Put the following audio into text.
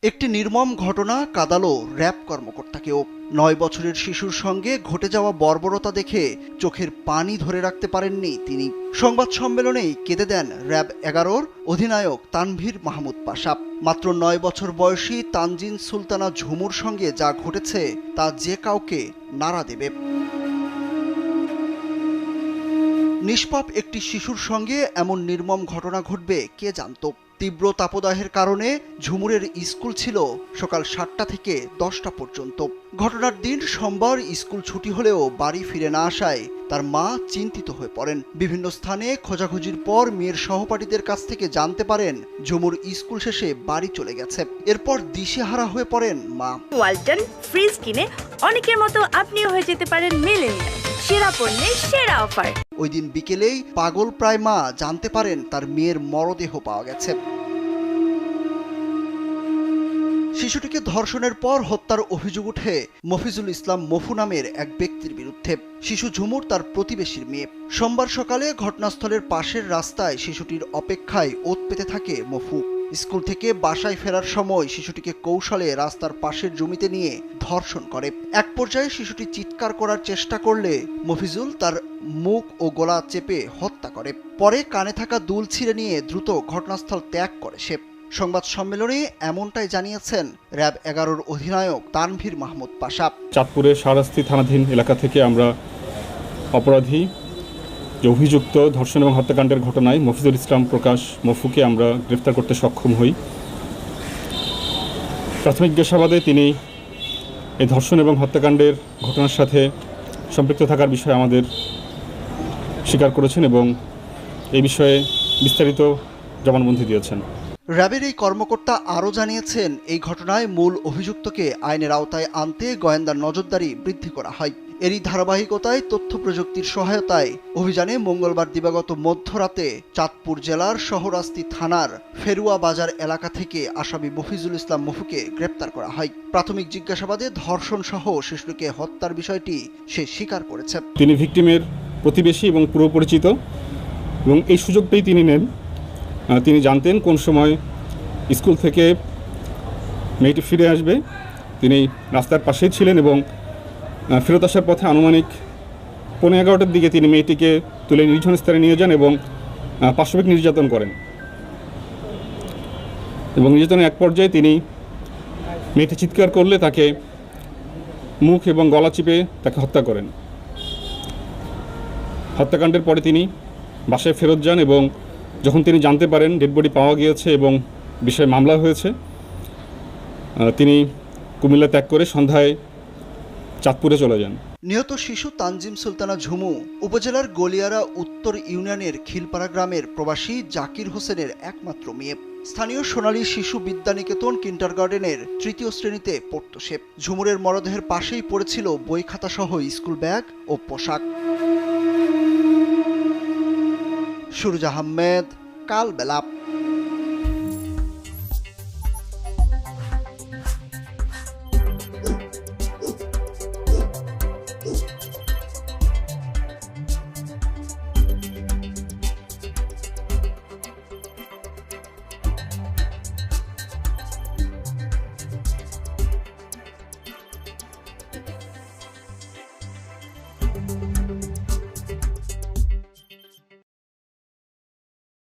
একটি নির্মম ঘটনা কাঁদালো র্যাব কর্মকর্তাকেও। ৯ বছরের শিশুর সঙ্গে ঘটে যাওয়া বর্বরতা দেখে চোখের পানি ধরে রাখতে পারেননি তিনি। সংবাদ সম্মেলনেই কেঁদে দেন র্যাব ১১-র অধিনায়ক তানভীর মাহমুদ পাশা। মাত্র ৯ বছর বয়সী তানজিন সুলতানা ঝুমুর সঙ্গে যা ঘটেছে তা যে কাউকে নাড়া দেবে। নিষ্পাপ একটি শিশুর সঙ্গে এমন নির্মম ঘটনা ঘটবে কে জানত। তীব্র তাপদাহের কারণে ঝুমুরের স্কুল ছিল সকাল ৭টা থেকে ১০টা পর্যন্ত। ঘটনার দিন সোমবার স্কুল ছুটি হলেও বাড়ি ফিরে না আসায় তার মা চিন্তিত হয়ে পড়েন। বিভিন্ন স্থানে খোঁজাখুঁজির পর মেয়ের সহপাঠীদের কাছ থেকে জানতে পারেন ঝুমুর স্কুল শেষে বাড়ি চলে গেছে। এরপর দিশেহারা হয়ে পড়েন মা। ওয়ালটন ফ্রিজ কিনে অনেকের মতো আপনিও হয়ে যেতে পারেন মিলেনিয়াল। সেরা পণ্যের সেরা অফার। ওই দিন বিকেলেই পাগল প্রায় মা জানতে পারেন তার মেয়ের মরদেহ পাওয়া গেছে। শিশুটিকে ধর্ষণের পর হত্যার অভিযোগ উঠে মফিজুল ইসলাম মফু নামের এক ব্যক্তির বিরুদ্ধে। শিশু ঝুমুর তার প্রতিবেশীর মেয়ে। সোমবার সকালে ঘটনাস্থলের পাশের রাস্তায় শিশুটির অপেক্ষায় ওত পেতে থাকে মফু। স্কুল থেকে বাসায় ফেরার সময় শিশুটিকে কৌশলে রাস্তার পাশের জমিতে নিয়ে ধর্ষণ করে। এক পর্যায়ে শিশুটি চিৎকার করার চেষ্টা করলে মফিজুল তার মুখ ও গলা চেপে হত্যা করে। পরে কানে থাকা দুল ছিঁড়ে নিয়ে দ্রুত ঘটনাস্থল ত্যাগ করে সে। সংবাদ সম্মেলনে এমনটাই জানিয়েছেন র্যাব ১১-র অধিনায়ক তানভীর মাহমুদ পাশা। চাঁদপুরের শাহরাস্তি থানাধীন এলাকা থেকে আমরা অপরাধী যে অভিযুক্ত ধর্ষণ এবং হত্যাকাণ্ডের ঘটনায় মফিজুল ইসলাম প্রকাশ মফুকে আমরা গ্রেফতার করতে সক্ষম হই। প্রাথমিক জিজ্ঞাসাবাদে তিনি এই ধর্ষণ এবং হত্যাকাণ্ডের ঘটনার সাথে সম্পৃক্ত থাকার বিষয়ে আমাদের স্বীকার করেছেন এবং এই বিষয়ে বিস্তারিত জবানবন্দি দিয়েছেন। র্যাবের এই কর্মকর্তা আরও জানিয়েছেন, এই ঘটনায় মূল অভিযুক্তকে আইনের আওতায় আনতে গোয়েন্দা নজরদারি বৃদ্ধি করা হয়। এরই ধারাবাহিকতায় তথ্য প্রযুক্তির সহায়তায় অভিযানে মঙ্গলবার দিবাগত মধ্যরাতে চাঁদপুর জেলার শহরাস্তি থানার ফেরুয়া বাজার এলাকা থেকে আসামি মফিজুল ইসলাম মফুকে গ্রেপ্তার করা হয়। প্রাথমিক জিজ্ঞাসাবাদে ধর্ষণ সহ শিশুকে হত্যার বিষয়টি সে স্বীকার করেছে। তিনি ভিকটিমের প্রতিবেশী এবং পুরো পরিচিত এবং এই সুযোগটাই তিনি নেন। তিনি জানতেন কোন সময় স্কুল থেকে মেয়েটি ফিরে আসবে। তিনি রাস্তার পাশেই ছিলেন এবং ফেরত আসার পথে আনুমানিক 11:15টার দিকে তিনি মেয়েটিকে তুলে নির্জন স্থানে নিয়ে যান এবং পাশবিক নির্যাতন করেন এবং নির্যাতনের এক পর্যায়ে তিনি মেয়েটি চিৎকার করলে তাকে মুখ এবং গলা চিপে তাকে হত্যা করেন। হত্যাকাণ্ডের পরে তিনি বাসায় ফেরত যান এবং যখন তিনি জানতে পারেন ডেড বডি পাওয়া গিয়েছে এবং বিষয়ে মামলা হয়েছে, তিনি কুমিল্লা ত্যাগ করে সন্ধ্যায় চাঁদপুরে চলে যান। নিহত শিশু তানজিম সুলতানা ঝুমু উপজেলার গলিয়ারা উত্তর ইউনিয়নের খিলপাড়া গ্রামের প্রবাসী জাকির হোসেনের একমাত্র মেয়ে। স্থানীয় সোনালী শিশু বিদ্যানিকেতন কিন্ডারগার্টেনের ৩য় শ্রেণীতে পড়ত সে। ঝুমুরের মরদেহের পাশেই পড়েছিল বই খাতা সহ স্কুল ব্যাগ ও পোশাক। সুরজ আহমেদ, কালবেলা।